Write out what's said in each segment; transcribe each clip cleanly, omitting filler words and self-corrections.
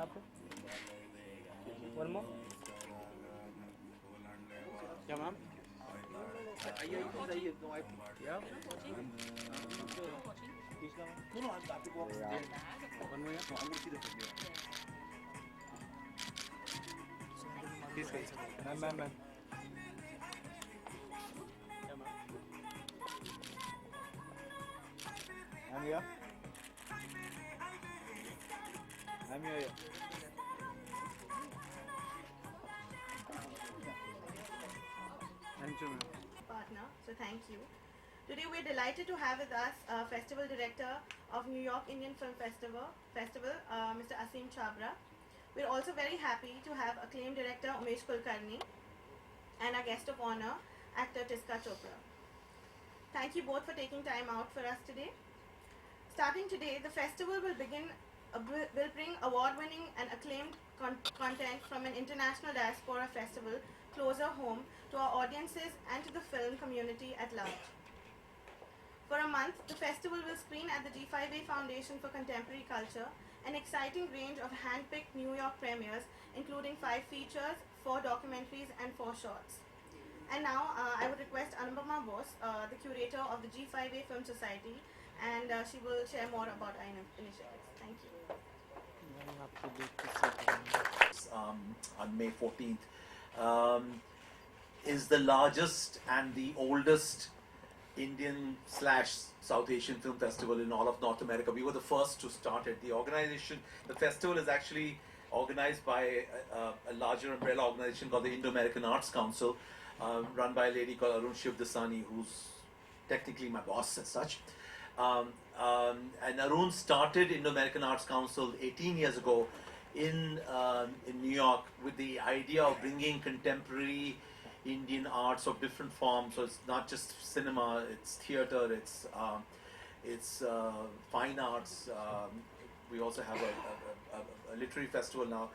पे. One more. Yeah, ma'am. Yeah. Tisca. No, I'm happy to walk. One more. Yeah. I'm going to see the video. Tisca. Ma'am. Yeah, ma'am. I'm here. I'm here. Thank you, ma'am. Partner, so thank you. Today we're delighted to have with us Festival Director of New York Indian Film Festival, Mr. Asim Chopra. We're also very happy to have acclaimed director Umesh Kulkarni and our guest of honor, actor Tisca Chopra. Thank you both for taking time out for us today. Starting today, the festival will bring award-winning and acclaimed content from an international diaspora festival closer home to our audiences and to the film community at large. For a month, the festival will screen at the G5A Foundation for Contemporary Culture an exciting range of hand-picked New York premieres, including 5 features, 4 documentaries, and 4 shorts. And now, I would request Anupama Bose, the curator of the G5A Film Society, and she will share more about our initiatives. Thank you. On May 14th, is the largest and the oldest Indian / South Asian film festival in all of North America. We were the first to start it. The festival is actually organized by a larger umbrella organization called the Indo-American Arts Council, run by a lady called Arun Shivdasani, who's technically my boss as such. And Arun started Indo-American Arts Council 18 years ago in New York with the idea of bringing contemporary Indian arts of different forms. So it's not just cinema, it's theater, it's fine arts. We also have a literary festival now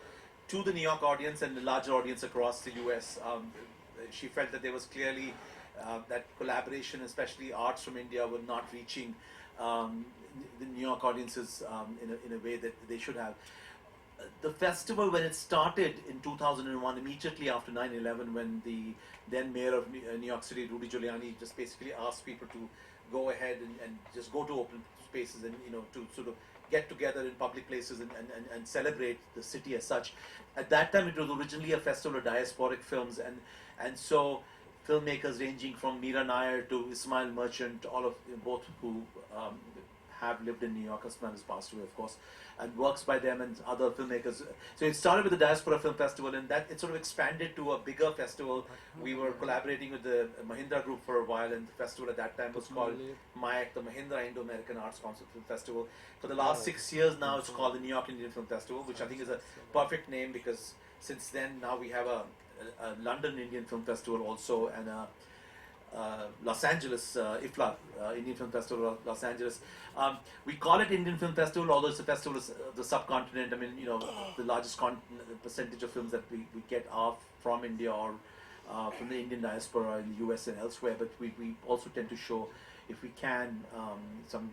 to the New York audience and the larger audience across the US. She felt that there was clearly that collaboration, especially arts from India, were not reaching the New York audiences in a way that they should have. The festival, when it started in 2001, immediately after 9/11, when the then mayor of New York City, Rudy Giuliani, just basically asked people to go ahead and just go to open spaces and to sort of get together in public places and celebrate the city as such. At that time, it was originally a festival of diasporic films, and so filmmakers ranging from Meera Nair to Ismail Merchant, all of both who have lived in New York. Ismail has passed away, of course, and works by them and other filmmakers. So it started with the Diaspora Film Festival, and that it sort of expanded to a bigger festival. We were collaborating with the Mahindra Group for a while, and the festival at that time was called MIAC, the Mahindra Indo-American Arts Council Film Festival. For the last 6 years now, it's called the New York Indian Film Festival, which I think is a perfect name because since then now we have a London Indian Film Festival also, and a Los Angeles IFLA Indian Film Festival of Los Angeles. We call it Indian Film Festival, although it's a festival of the subcontinent. I mean, the largest percentage of films that we get are from India or from the Indian diaspora in the US and elsewhere. But we also tend to show, if we can, some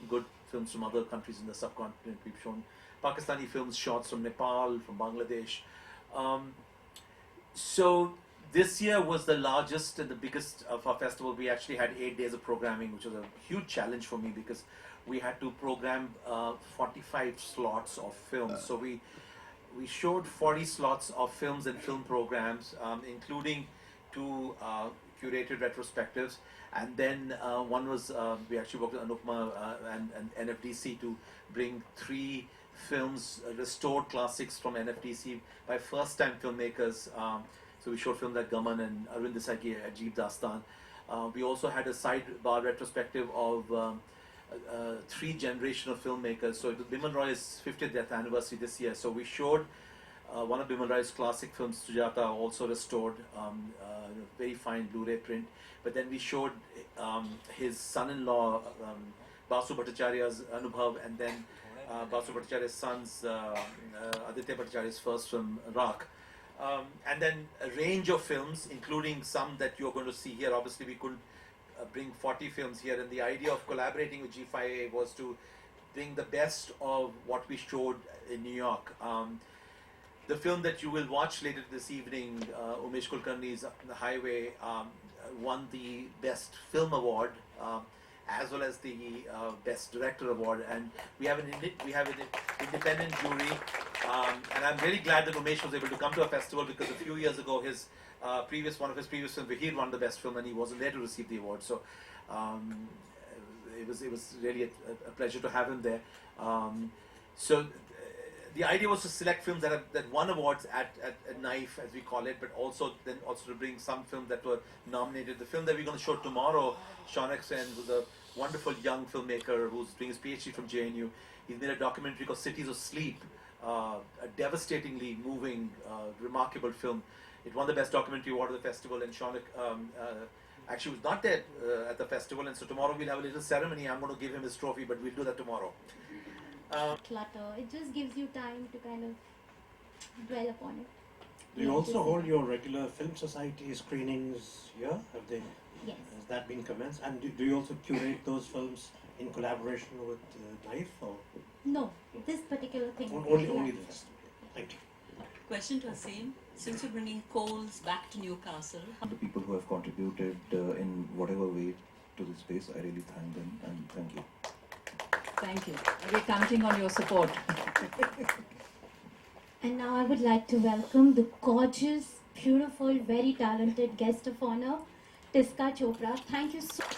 good films from other countries in the subcontinent. We've shown Pakistani films, shots from Nepal, from Bangladesh. So this year was the largest and the biggest of our festival. We actually had 8 days of programming, which was a huge challenge for me because we had to program 45 slots of films. So we showed 40 slots of films and film programs, including 2 curated retrospectives, and then one was we actually worked with Anupma and NFDC to bring 3 films, restored classics from NFDC by first-time filmmakers. So we showed films like Gaman and Arvind Desai ki Ajeeb Dastan. We also had a sidebar retrospective of 3 generational filmmakers. So it was Bimal Roy's 50th death anniversary this year. So we showed one of Bimal Roy's classic films, Sujata, also restored, very fine Blu-ray print. But then we showed his son-in-law, Basu Bhattacharya's Anubhav, and then Basu Bhattacharya's son's Aditya Bhattacharya's first film, Rak. And then a range of films, including some that you're going to see here. Obviously, we couldn't bring 40 films here, and the idea of collaborating with G5A was to bring the best of what we showed in New York. The film that you will watch later this evening, Umesh Kulkarni's The Highway, won the Best Film Award, as well as the Best Director Award, and we have an independent jury, and I'm really glad that Umesh was able to come to a festival, because a few years ago one of his previous films, he had won the Best Film and he wasn't there to receive the award. So it was really a pleasure to have him there. So the idea was to select films that won awards at Knife, as we call it, but also to bring some films that were nominated. The film that we're going to show tomorrow, Shaunak Sen, who's a wonderful young filmmaker who's doing his PhD from JNU. He's made a documentary called Cities of Sleep, a devastatingly moving, remarkable film. It won the Best Documentary Award of the festival, and Shaunak actually was not there at the festival, and so tomorrow we'll have a little ceremony. I'm going to give him his trophy, but we'll do that tomorrow. Clutter. It just gives you time to kind of dwell upon it. Do you also hold your regular film society screenings here? Have they? Yes. Has that been commenced? And do you also curate those films in collaboration with Knife? Or? No, this particular thing. Only the festival. Thank you. Question to Asim. Since you're bringing coals back to Newcastle, The people who have contributed in whatever way to this space, I really thank them and thank you. thank you. We're counting on your support. And now I would like to welcome the gorgeous, beautiful, very talented guest of honor, Tisca Chopra. Thank you so much.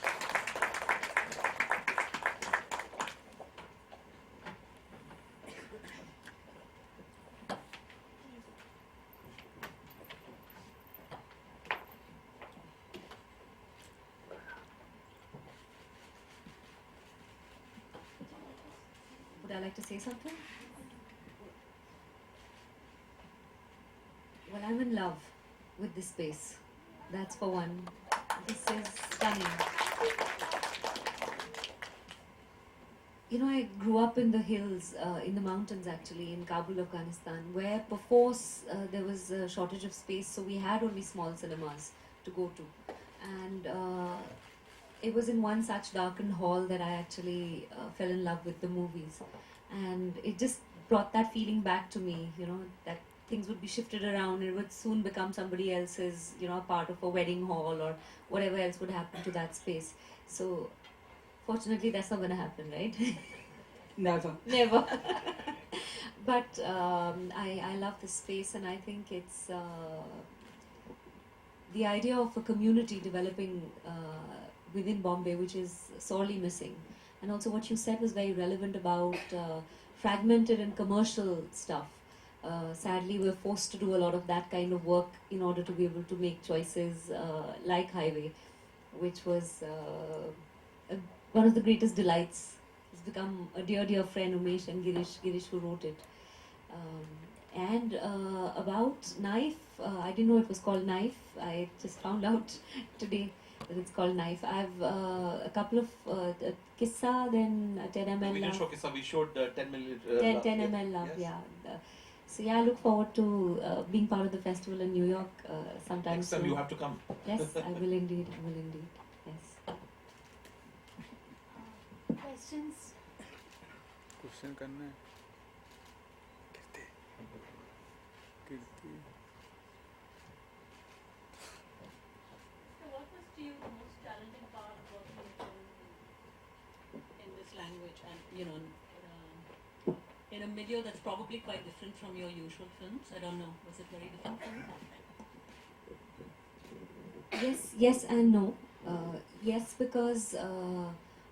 Would I like to say something? Well, I'm in love with this space. That's for one. This is stunning. You know, I grew up in the hills, in the mountains actually, in Kabul, Afghanistan, where perforce there was a shortage of space, so we had only small cinemas to go to. And it was in one such darkened hall that I actually fell in love with the movies. And it just brought that feeling back to me, you know, that things would be shifted around. It would soon become somebody else's, you know, part of a wedding hall or whatever else would happen to that space. So, fortunately, that's not going to happen, right? Never. Never. But I love this space, and I think it's the idea of a community developing within Bombay, which is sorely missing. And also what you said was very relevant about fragmented and commercial stuff. Sadly, we're forced to do a lot of that kind of work in order to be able to make choices like Highway, which was one of the greatest delights. It's become a dear, dear friend, Umesh and Girish who wrote it. And about Knife, I didn't know it was called Knife. I just found out today that it's called Knife. I have a couple of Kissa, then 10 ml We didn't Love. show Kissa, we showed 10 milliliter. 10 ml Love, Yes. yeah. So yeah, I look forward to being part of the festival in New York sometime Next time soon. you have to come. Yes, I will indeed, yes. Questions? Question करना है कीर्ति What was to you the most challenging part of working in this language and, you know, in a milieu that's probably quite different from your usual films? I don't know. Was it very different for you? Yes and no. Yes, because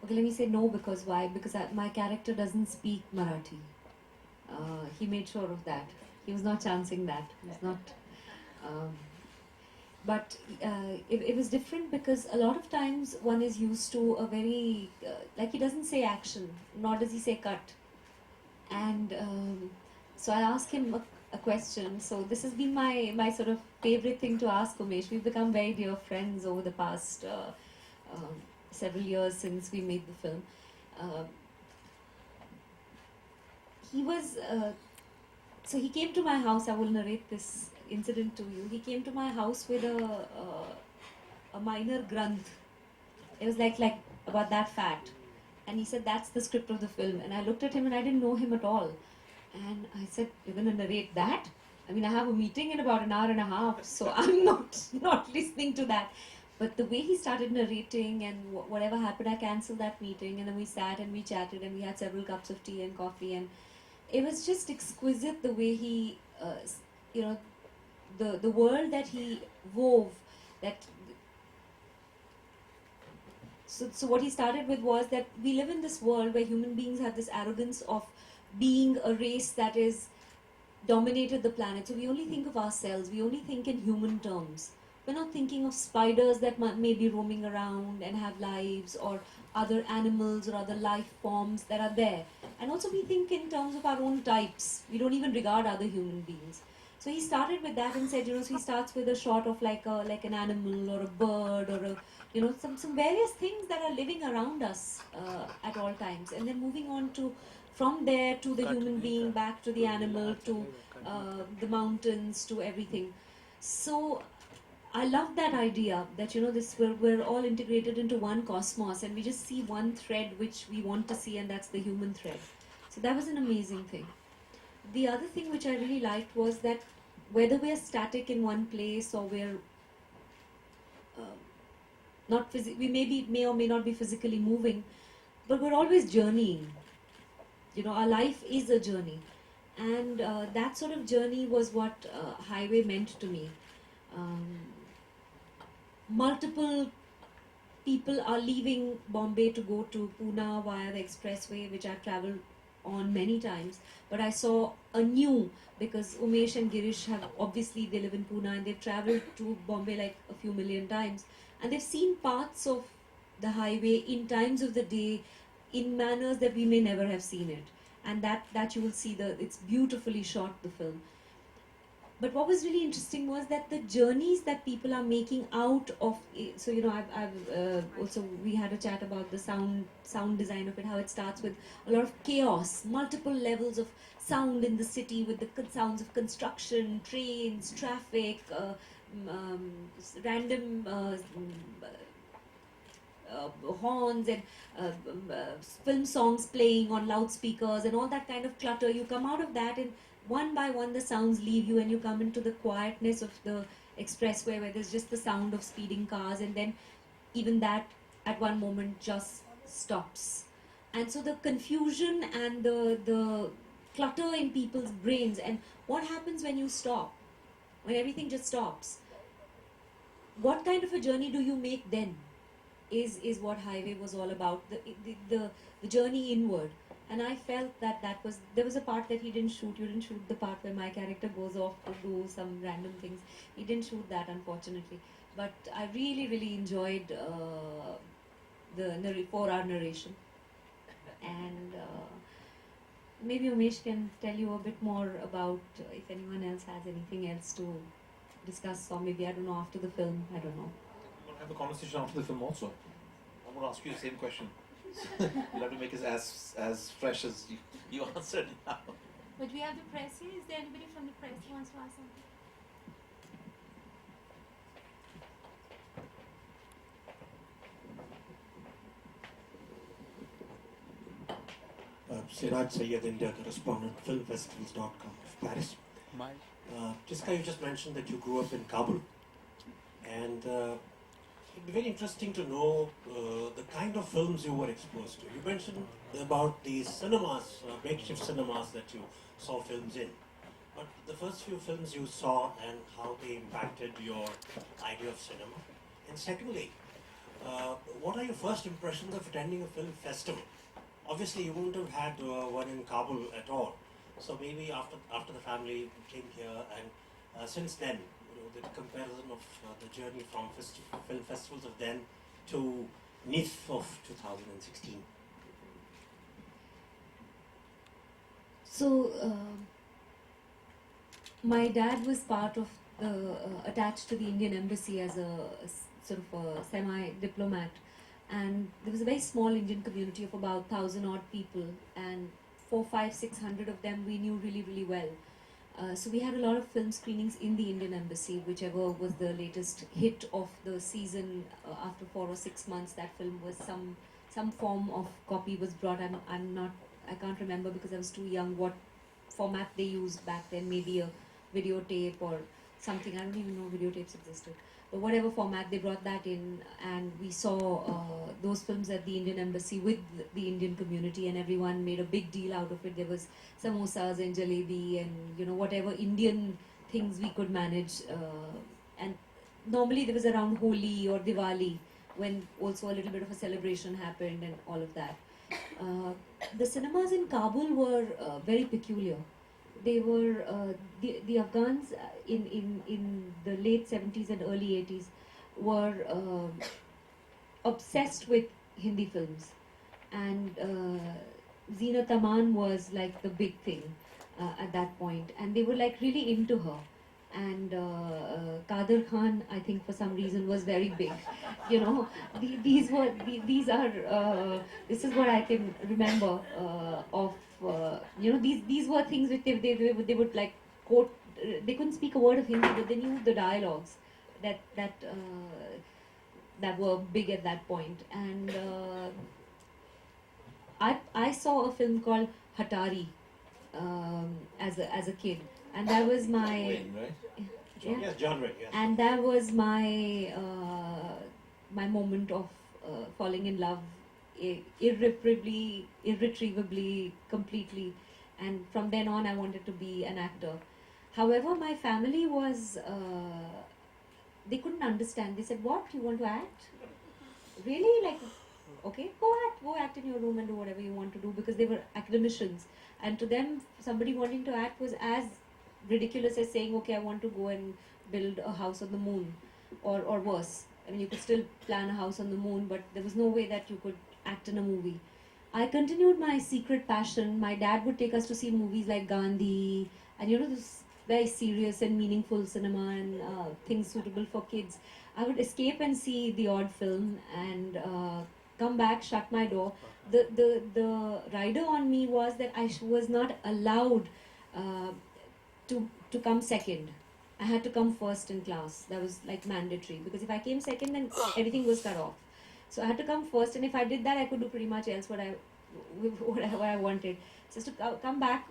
okay, let me say no because why? Because my character doesn't speak Marathi. He made sure of that. He was not chancing that. He was not. But it was different because a lot of times one is used to a very like he doesn't say action, nor does he say cut. And so I asked him a question. So this has been my sort of favorite thing to ask Umesh. We've become very dear friends over the past several years since we made the film. He was so he came to my house. I will narrate this incident to you. He came to my house with a minor granth. It was like about that fat. And he said, that's the script of the film. And I looked at him and I didn't know him at all. And I said, you're going to narrate that? I mean, I have a meeting in about an hour and a half, so I'm not listening to that. But the way he started narrating and whatever happened, I cancelled that meeting, and then we sat and we chatted and we had several cups of tea and coffee, and it was just exquisite the way he, you know, the world that he wove. That so what he started with was that we live in this world where human beings have this arrogance of being a race that is dominated the planet. So we only think of ourselves, we only think in human terms. We're not thinking of spiders that may be roaming around and have lives, or other animals or other life forms that are there. And also we think in terms of our own types. We don't even regard other human beings. So he started with that and said, so he starts with a shot of like an animal or a bird or some various things that are living around us at all times, and then moving on to from there to the human being, back to the animal, to the mountains, to everything. So I love that idea that we're all integrated into one cosmos, and we just see one thread which we want to see, and that's the human thread. So that was an amazing thing. The other thing which I really liked was that whether we're static in one place or we're we may or may not be physically moving, but we're always journeying. Our life is a journey, and that sort of journey was what Highway meant to me. Multiple people are leaving Bombay to go to Pune via the expressway, which I've travelled on many times, but I saw a new, because Umesh and Girish they live in Pune and they've travelled to Bombay like a few million times, and they've seen parts of the highway in times of the day in manners that we may never have seen it, and that you will see it's beautifully shot, the film. But what was really interesting was that the journeys that people are making out of it, so I've also, we had a chat about the sound design of it, how it starts with a lot of chaos, multiple levels of sound in the city with the sounds of construction, trains, traffic, random horns and film songs playing on loudspeakers and all that kind of clutter. You come out of that and one by one the sounds leave you, and you come into the quietness of the expressway where there's just the sound of speeding cars, and then even that at one moment just stops. And so the confusion and the clutter in people's brains, and what happens when you stop, when everything just stops, what kind of a journey do you make then, is what Highway was all about, the journey inward. And I felt that there was a part that he didn't shoot. You didn't shoot the part where my character goes off to do some random things. He didn't shoot that, unfortunately. But I really, really enjoyed the 4-hour narration. And maybe Umesh can tell you a bit more about if anyone else has anything else to discuss, or maybe, I don't know, after the film, I don't know. We'll have a conversation after the film also. I'm going to ask you the same question. You'll have to make it as fresh as you answered now. But we have the press here. Is there anybody from the press who wants to ask something? Siraj Sayyed, India correspondent, filmfestivals.com of Paris. Tisca, you just mentioned that you grew up in Kabul, and it'd be very interesting to know the kind of films you were exposed to. You mentioned about these cinemas, makeshift cinemas that you saw films in. But the first few films you saw and how they impacted your idea of cinema. And secondly, what are your first impressions of attending a film festival? Obviously, you wouldn't have had one in Kabul at all. So maybe after the family came here, and since then, the comparison of the journey from film festivals of then to NIF of 2016. So, my dad was part of attached to the Indian embassy as a sort of a semi-diplomat, and there was a very small Indian community of about 1,000 odd people, and 400, 500, 600 of them we knew really, really well. So we had a lot of film screenings in the Indian embassy, whichever was the latest hit of the season. After 4 or 6 months, that film was some form of copy was brought. I can't remember because I was too young what format they used back then, maybe a videotape or something. I don't even know videotapes existed. But whatever format, they brought that in, and we saw those films at the Indian Embassy with the Indian community, and everyone made a big deal out of it. There was samosas and jalebi and whatever Indian things we could manage. And normally there was around Holi or Diwali when also a little bit of a celebration happened and all of that. The cinemas in Kabul were very peculiar. They were the Afghans in the late 70s and early 80s were obsessed with Hindi films, and Zeenat Aman was like the big thing at that point, and they were like really into her. And Kader Khan, I think for some reason was very big. These are this is what I can remember of. These were things which they would like quote. They couldn't speak a word of Hindi, but they knew the dialogues that were big at that point. And I saw a film called Hatari as a kid, and that was my Wayne, right? Yes, John Wayne, yes. and that was my my moment of falling in love irretrievably, completely. And from then on, I wanted to be an actor. However, my family was, they couldn't understand. They said, "What? You want to act? Really? Like, okay, go act in your room and do whatever you want to do," because they were academicians. And to them, somebody wanting to act was as ridiculous as saying, "Okay, I want to go and build a house on the moon," or worse. I mean, you could still plan a house on the moon, but there was no way that you could act in a movie. I continued my secret passion. My dad would take us to see movies like Gandhi, and this very serious and meaningful cinema and things suitable for kids. I would escape and see the odd film and come back, shut my door. The rider on me was that I was not allowed to come second. I had to come first in class. That was like mandatory, because if I came second, then everything was cut off. So I had to come first, and if I did that, I could do pretty much else whatever I wanted. Just to come back,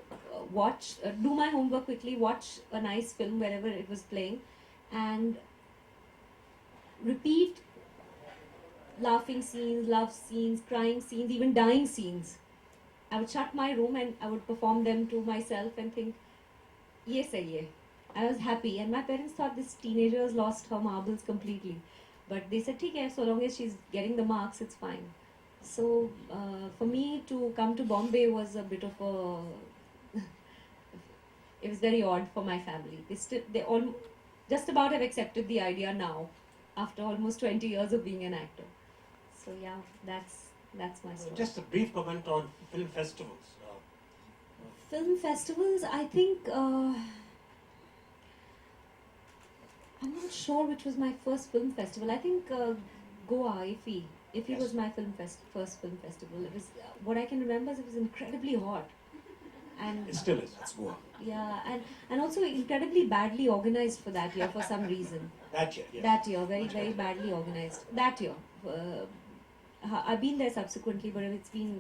watch, do my homework quickly, watch a nice film wherever it was playing, and repeat laughing scenes, love scenes, crying scenes, even dying scenes. I would shut my room and I would perform them to myself and think, yes, ye. I was happy, and my parents thought this teenager has lost her marbles completely. But they said, "Okay, so long as she's getting the marks, it's fine." So for me to come to Bombay was a bit of a it was very odd for my family. They all just about have accepted the idea now, after almost 20 years of being an actor. So yeah, that's my story. Just a brief comment on film festivals. Film festivals, I think I'm not sure which was my first film festival. I think Goa, IFI. IFI Yes. was my first film festival. It was what I can remember is it was incredibly hot, and It still is. That's Goa. yeah, and also incredibly badly organized for that year for some reason. That year, yes. That year, very badly organized. That year, I've been there subsequently, but it's been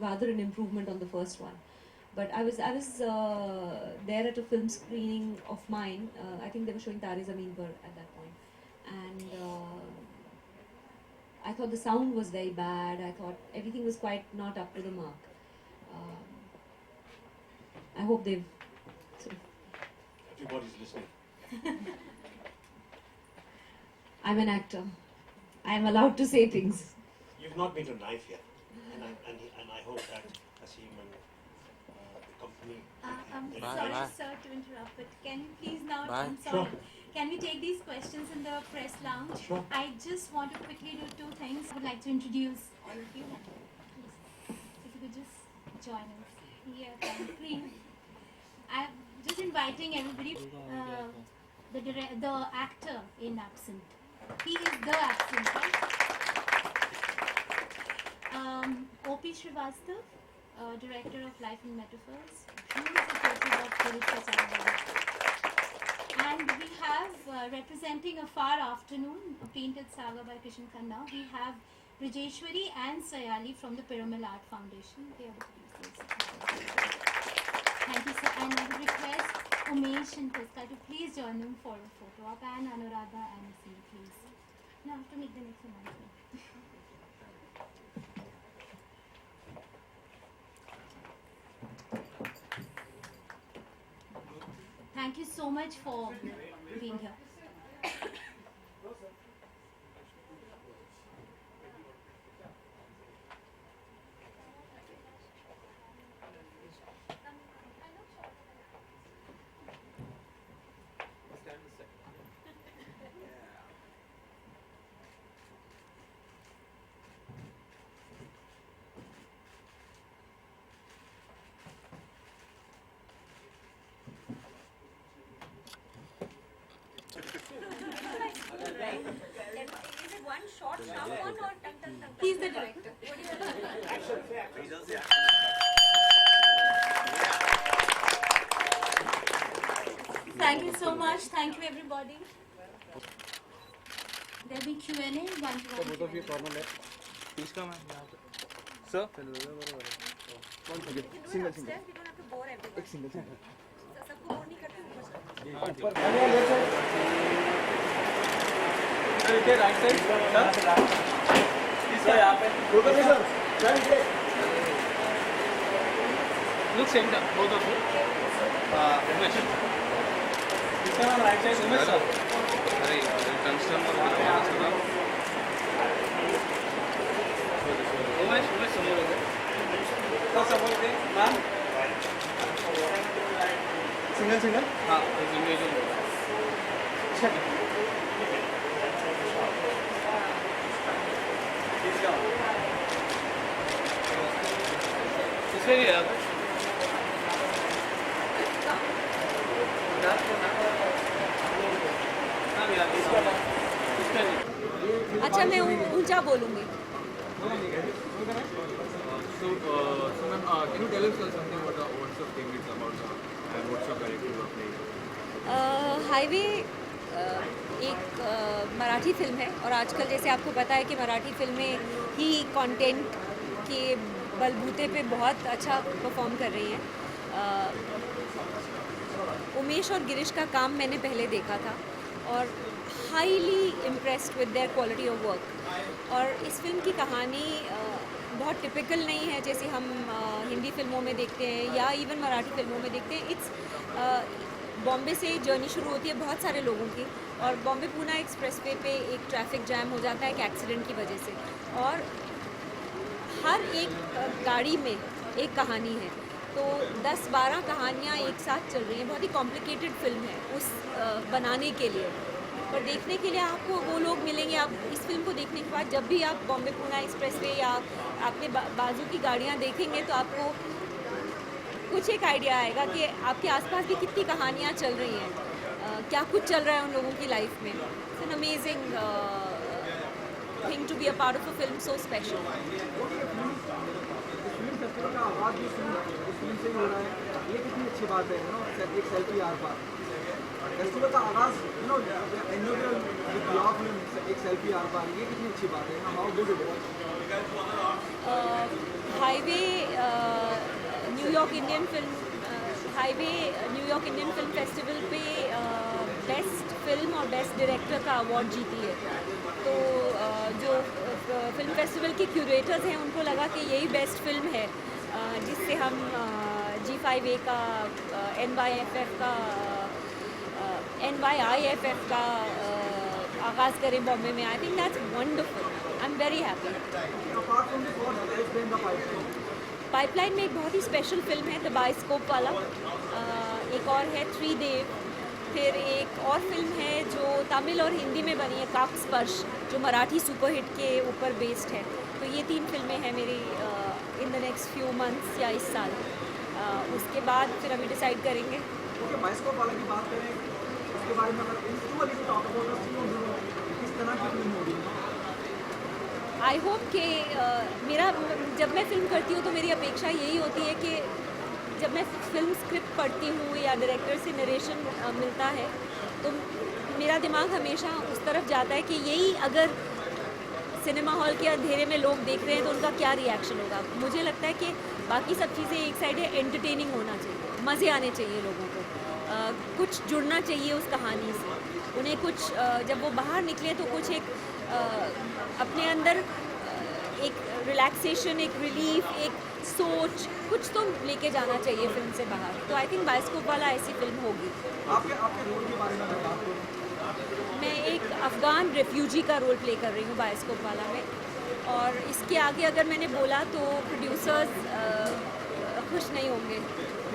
rather an improvement on the first one. But I was there at a film screening of mine. I think they were showing Tare Zameen Par at that point, and I thought the sound was very bad. I thought everything was quite not up to the mark. I hope they've sort of. Everybody's listening. I'm an actor. I am allowed to say things. You've not been to Knife yet, and I hope that Asim and the company. I'm Bye. sorry, Bye. sir, to interrupt, but can you please now? Bye. I'm sorry. Sure. Can we take these questions in the press lounge? Sure. I just want to quickly do two things. I would like to introduce all of you. Please, if you could just join us here on screen. I'm just inviting everybody. The actor in Absent. He is the Absent, right? O.P. Srivastav, director of Life in Metaphors. He is supportive of Tisca Chopra. And we have representing A Far Afternoon, a painted saga by Kishan Khanna. We have Rajeshwari and Sayali from the Piramal Art Foundation. They are the producers. Thank you, sir. And I would request Umesh and Tisca to please join them for a photo op, and Anuradha and Asim, please. Now I have to make the next announcement. Thank you so much for being here. He's the director. Thank you so much. Thank you, everybody. There'll be Q&A, one-to-one. both of you formal है Tisca ma'am यहाँ पे sir single एक single right side sir यहाँ पे look center both of you Umesh Tisca ma'am right side Umesh sir अरे construction और उमेश समोर होते तो समोर होते मैम सिंगल हाँ इमेज अच्छा इसमें भी है अच्छा मैं ऊंचा बोलूँगी So ma'am, can you tell us something about what's your film it's about and what's your character you are playing? Highway एक मराठी फिल्म है और आजकल जैसे आपको पता है कि मराठी फिल्में ही कंटेंट के बलबूते पे बहुत अच्छा परफॉर्म कर रही हैं। उमेश और गिरीश का काम मैंने पहले देखा था और highly impressed with their quality of work. और इस फिल्म की कहानी बहुत टिपिकल नहीं है जैसे हम हिंदी फिल्मों में देखते हैं या इवन मराठी फिल्मों में देखते हैं। इट्स बॉम्बे से जर्नी शुरू होती है बहुत सारे लोगों की और बॉम्बे पूना एक्सप्रेसवे पे एक ट्रैफिक जैम हो जाता है एक एक्सीडेंट की वजह से और हर एक गाड़ी में एक कहानी है। तो 10-12 कहानियाँ एक साथ चल रही हैं। बहुत ही कॉम्प्लिकेटेड फिल्म है उस बनाने के लिए और देखने के लिए आपको वो लोग मिलेंगे। आप इस फिल्म को देखने के बाद जब भी आप बॉम्बे पूना एक्सप्रेसवे या अपने बाजू की गाड़ियाँ देखेंगे तो आपको कुछ एक आइडिया आएगा कि आपके आसपास भी कितनी कहानियाँ चल रही हैं, क्या कुछ चल रहा है उन लोगों की लाइफ में। It's an amazing thing to be a part of a film so special. ये कितनी अच्छी बात है एक सेल्फी आर पार फेस्टिवल का आगाज एक सेल्फी आर पार ये कितनी अच्छी बात है। How good it was. Highway New York Indian film festival पे बेस्ट फिल्म और बेस्ट डायरेक्टर का अवार्ड जीती है। तो जो फिल्म फेस्टिवल के क्यूरेटर्स हैं उनको लगा कि यही बेस्ट फिल्म है जिससे हम G5A का NYIFF का आगाज़ करें बॉम्बे में। I think that's wonderful. I am very happy. Pipeline में एक बहुत ही स्पेशल फिल्म है द बाइस्कोप वाला, एक और है 3 Day, फिर एक और फिल्म है जो तमिल और हिंदी में बनी है काक स्पर्श जो मराठी सुपरहिट के ऊपर बेस्ड है। तो ये 3 फिल्में हैं मेरी in the next few months या इस साल। उसके बाद फिर अभी डिसाइड करेंगे। बाइस्कोप वाला की बात करें उसके बारे में अगर किस तरह की फिल्म होगी। आई होप कि मेरा जब मैं फिल्म करती हूँ तो मेरी अपेक्षा यही होती है कि जब मैं फिल्म स्क्रिप्ट पढ़ती हूँ या डायरेक्टर से नरेशन मिलता है तो मेरा दिमाग हमेशा उस तरफ जाता है कि यही अगर सिनेमा हॉल के अंधेरे में लोग देख रहे हैं तो उनका क्या रिएक्शन होगा। मुझे लगता है कि बाकी सब चीज़ें एक साइड है, एंटरटेनिंग होना चाहिए, मज़े आने चाहिए लोगों को, कुछ जुड़ना चाहिए उस कहानी से, उन्हें कुछ जब वो बाहर निकले तो कुछ एक अपने अंदर एक रिलैक्सेशन, एक रिलीफ, एक सोच, कुछ तो लेके जाना चाहिए फिल्म से बाहर। तो आई थिंक बायोस्कोप वाला ऐसी फिल्म होगी। आपके रोल के बारे में मैं बात करूँ, मैं एक अफ़गान रेफ्यूजी का रोल प्ले कर रही हूँ बायोस्कोप वाला में, और इसके आगे अगर मैंने बोला तो प्रोड्यूसर्स खुश नहीं होंगे।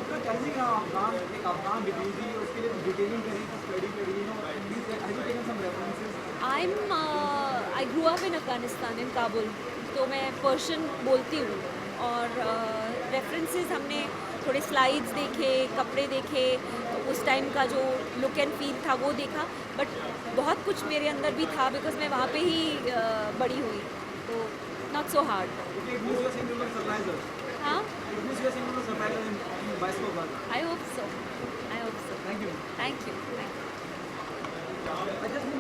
तो कैसे अफगान रिफ्यूजी उसके लिए डिटेलिंग करी, स्टडी करी, आई ग्रू अप इन अफ़गानिस्तान, इन काबुल, तो मैं पर्शियन बोलती हूँ, और रेफरेंसेस हमने थोड़े स्लाइड्स देखे, कपड़े देखे, तो उस टाइम का जो लुक एंड फील था वो देखा, बट बहुत कुछ मेरे अंदर भी था बिकॉज मैं वहाँ पे ही बड़ी हुई, तो नॉट सो हार्ड। हाँ, I hope so, I hope so. Thank you. Thank you. I just